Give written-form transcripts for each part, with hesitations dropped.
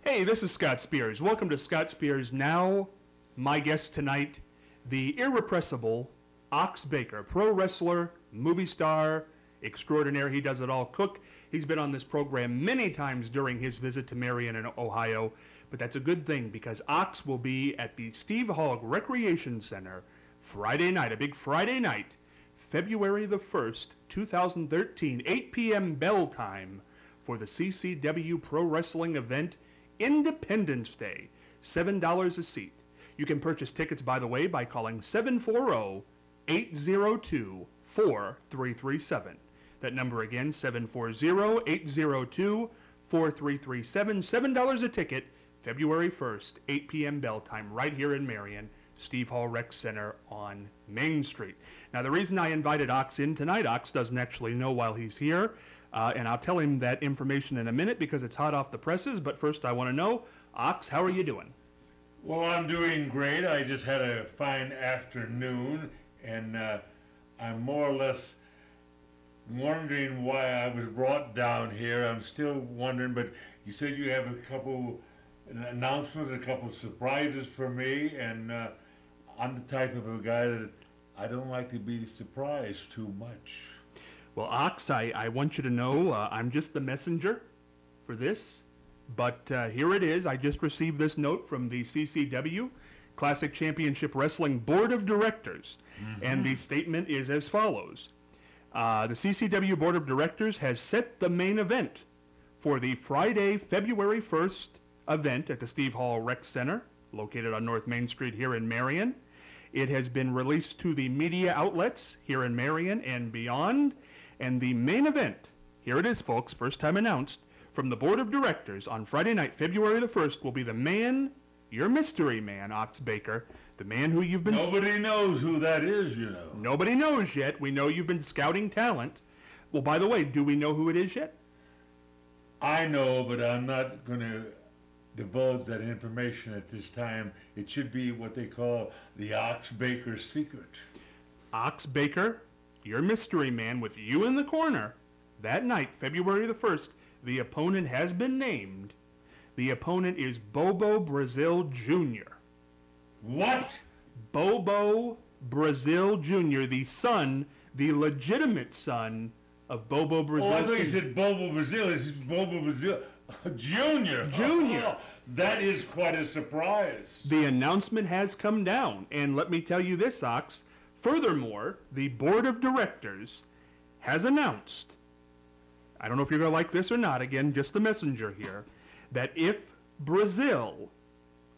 Hey, this is Scott Spears. Welcome to Scott Spears Now. My guest tonight, the irrepressible Ox Baker, pro wrestler, movie star, extraordinaire. He does it all. Cook. He's been on this program many times during his visit to Marion in Ohio, but that's a good thing because Ox will be at the Steve Hogg Recreation Center Friday night, a big Friday night, February the 1st, 2013, 8 p.m. bell time for the CCW Pro Wrestling event, Independence Day, $7 a seat. You can purchase tickets, by the way, by calling 740-802-4337. That number again, 740-802-4337. $7 a ticket, February 1st, 8 p.m. bell time, right here in Marion, Steve Hall Rec Center on Main Street. Now, the reason I invited Ox in tonight, Ox doesn't actually know while he's here, and I'll tell him that information in a minute because it's hot off the presses, but first I want to know, Ox, how are you doing? Well, I'm doing great. I just had a fine afternoon, and I'm more or less wondering why I was brought down here. I'm still wondering, but you said you have a couple announcements, a couple surprises for me, and I'm the type of a guy that I don't like to be surprised too much. Well, Ox, I want you to know I'm just the messenger for this, but here it is. I just received this note from the CCW, Classic Championship Wrestling Board of Directors, and the statement is as follows. The CCW Board of Directors has set the main event for the Friday, February 1st event at the Steve Hall Rec Center, located on North Main Street here in Marion. It has been released to the media outlets here in Marion and beyond. And the main event, here it is, folks, first time announced, from the Board of Directors on Friday night, February the 1st, will be the man, your mystery man, Ox Baker, the man who you've been... Nobody knows who that is, you know. Nobody knows yet. We know you've been scouting talent. Well, by the way, do we know who it is yet? I know, but I'm not going to divulge that information at this time. It should be what they call the Ox Baker secret. Ox Baker, your mystery man, with you in the corner. That night, February the 1st, the opponent has been named. The opponent is Bobo Brazil Jr. What? Bobo Brazil Jr., the son, the legitimate son of Bobo Brazil. Oh, I thought you said Bobo Brazil. This is Bobo Brazil Jr. Jr. Oh, that is quite a surprise. The announcement has come down, and let me tell you this, Ox. Furthermore, the Board of Directors has announced, I don't know if you're going to like this or not, again, just the messenger here, that if Brazil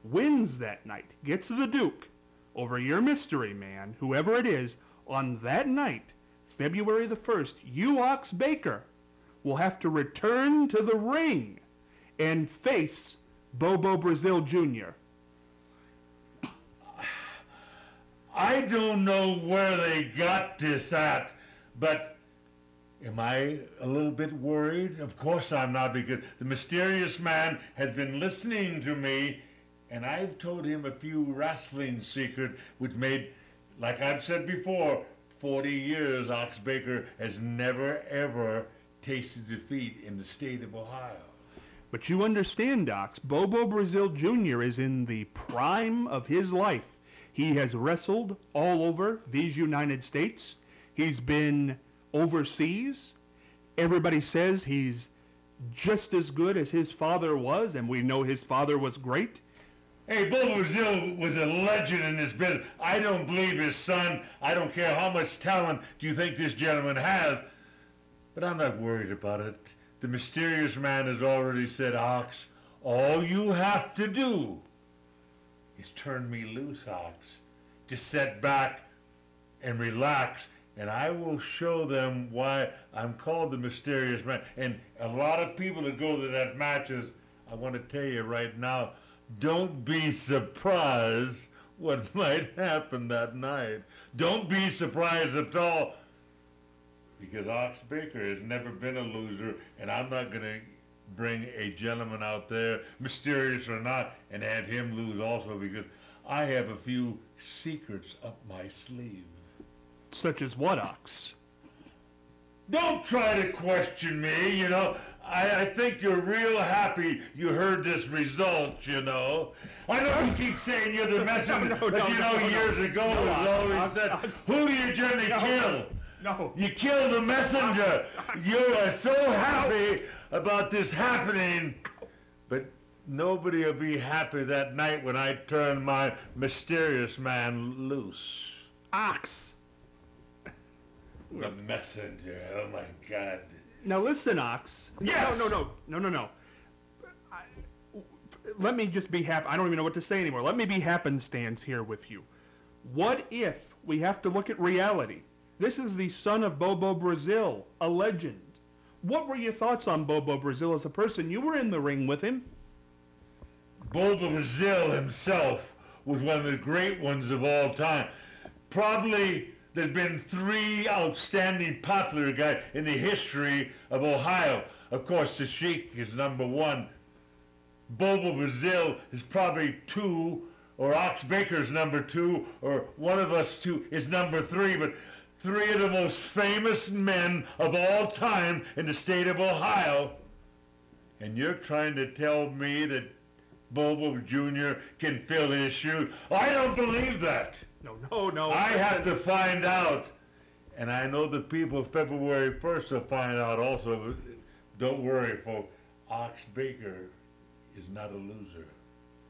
wins that night, gets the Duke over your mystery man, whoever it is, on that night, February the 1st, you, Ox Baker, will have to return to the ring and face Bobo Brazil Jr. I don't know where they got this at, but am I a little bit worried? Of course I'm not, because the mysterious man has been listening to me, and I've told him a few wrestling secrets which made, like I've said before, 40 years Ox Baker has never ever tasted defeat in the state of Ohio. But you understand, Ox, Bobo Brazil Jr. is in the prime of his life. He has wrestled all over these United States. He's been overseas. Everybody says he's just as good as his father was, and we know his father was great. Hey, Bobo Brazil was a legend in this business. I don't believe his son. I don't care how much talent do you think this gentleman has. But I'm not worried about it. The mysterious man has already said, Ox, all you have to do is turn me loose, Ox. Just sit back and relax, and I will show them why I'm called the mysterious man. And a lot of people that go to that matches, I want to tell you right now, don't be surprised what might happen that night. Don't be surprised at all, because Ox Baker has never been a loser, and I'm not going to bring a gentleman out there, mysterious or not, and have him lose also, because I have a few secrets up my sleeve. Such as what, Ox? Don't try to question me, you know. I think you're real happy you heard this result, you know. I know you keep saying you're the messenger, but you know years ago it was always said, who do you generally kill? No. You kill the messenger. You are so happy about this happening, but nobody will be happy that night when I turn my mysterious man loose. Ox. The messenger, oh my God. Now listen, Ox. Yes. No. Let me just be I don't even know what to say anymore. Let me be happenstance here with you. What if we have to look at reality? This is the son of Bobo Brazil, a legend. What were your thoughts on Bobo Brazil as a person? You were in the ring with him. Bobo Brazil himself was one of the great ones of all time. Probably there's been 3 outstanding popular guys in the history of Ohio. Of course, the Sheik is number 1. Bobo Brazil is probably 2, or Ox Baker's number 2, or one of us 2 is number 3, but 3 of the most famous men of all time in the state of Ohio. And you're trying to tell me that Bobo Jr. can fill his shoes? I don't believe that. No. I have to find out. And I know the people of February 1st will find out also. Don't worry, folks. Ox Baker is not a loser.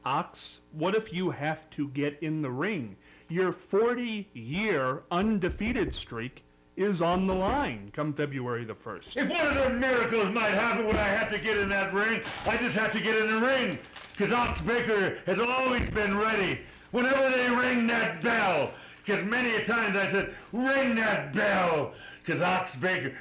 Ox, what if you have to get in the ring? Your 40-year undefeated streak is on the line come February the 1st. If one of them miracles might happen when I have to get in that ring, I just have to get in the ring. Because Ox Baker has always been ready. Whenever they ring that bell, because many a times I said, ring that bell, because Ox Baker,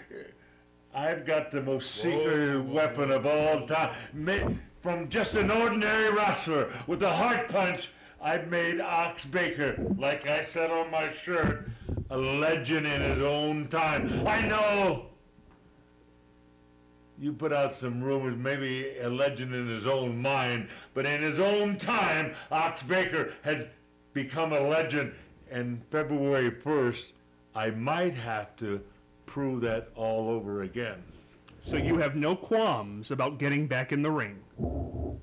I've got the most secret weapon of all time. From just an ordinary wrestler with a heart punch, I've made Ox Baker, like I said on my shirt, a legend in his own time. I know you put out some rumors, maybe a legend in his own mind, but in his own time, Ox Baker has become a legend. And February 1st, I might have to prove that all over again. So you have no qualms about getting back in the ring?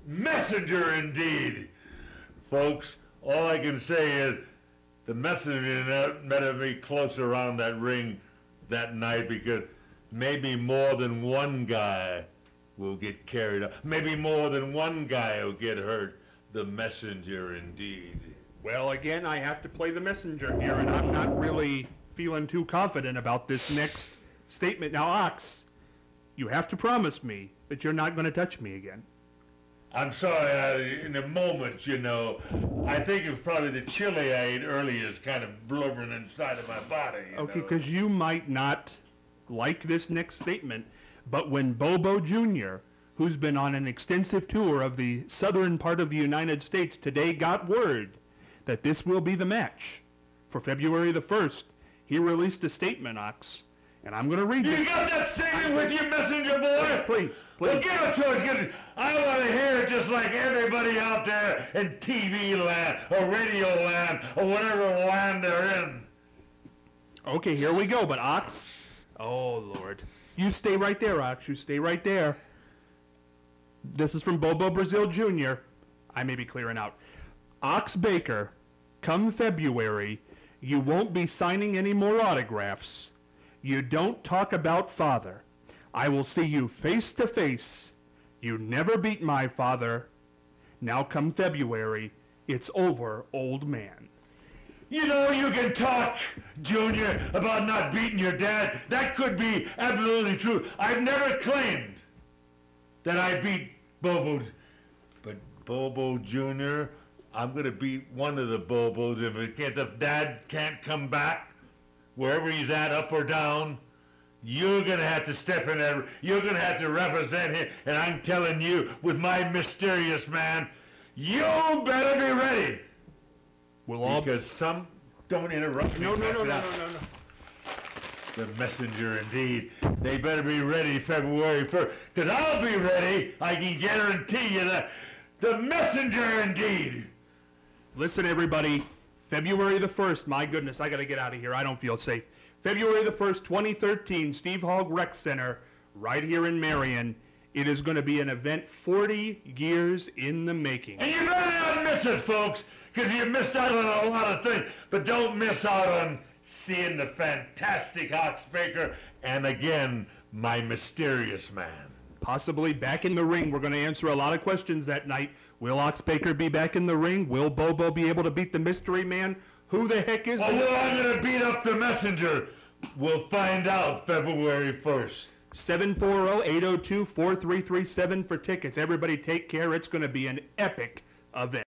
Messenger indeed! Folks, all I can say is the messenger met me close around that ring that night, because maybe more than one guy will get carried up. Maybe more than one guy will get hurt. The messenger indeed. Well, again, I have to play the messenger here, and I'm not really feeling too confident about this next statement. Now, Ox, you have to promise me that you're not going to touch me again. I'm sorry, in a moment, you know. I think it's probably the chili I ate earlier is kind of blubbering inside of my body. Okay, because you might not like this next statement, but when Bobo Jr., who's been on an extensive tour of the southern part of the United States, today got word that this will be the match for February the 1st, he released a statement, Ox, and I'm going to read it. You got that statement with you, messenger boy? Please. Well, give it to us. I want to hear it just like everybody out there in TV land or radio land or whatever land they're in. Okay, here we go, but Ox, oh, Lord. You stay right there, Ox. You stay right there. This is from Bobo Brazil Jr. I may be clearing out. Ox Baker, come February, you won't be signing any more autographs. You don't talk about father. I will see you face to face. You never beat my father. Now come February, it's over, old man. You know, you can talk, Junior, about not beating your dad. That could be absolutely true. I've never claimed that I beat Bobo. But Bobo Jr., I'm going to beat one of the Bobos if Dad can't come back, wherever he's at, up or down. You're going to have to step in there. You're going to have to represent him. And I'm telling you, with my mysterious man, you better be ready. Because some don't interrupt me. No. The messenger, indeed. They better be ready February 1st. Because I'll be ready. I can guarantee you that. The messenger, indeed. Listen, everybody. February the 1st. My goodness, I got to get out of here. I don't feel safe. February the 1st, 2013, Steve Hogg Rec Center, right here in Marion. It is going to be an event 40 years in the making. And you better not miss it, folks, because you missed out on a lot of things. But don't miss out on seeing the fantastic Ox Baker and, again, my mysterious man. Possibly back in the ring. We're going to answer a lot of questions that night. Will Ox Baker be back in the ring? Will Bobo be able to beat the mystery man? Who the heck is Well, I'm going to beat up the messenger. We'll find out February 1st. 740-802-4337 for tickets. Everybody take care. It's going to be an epic event.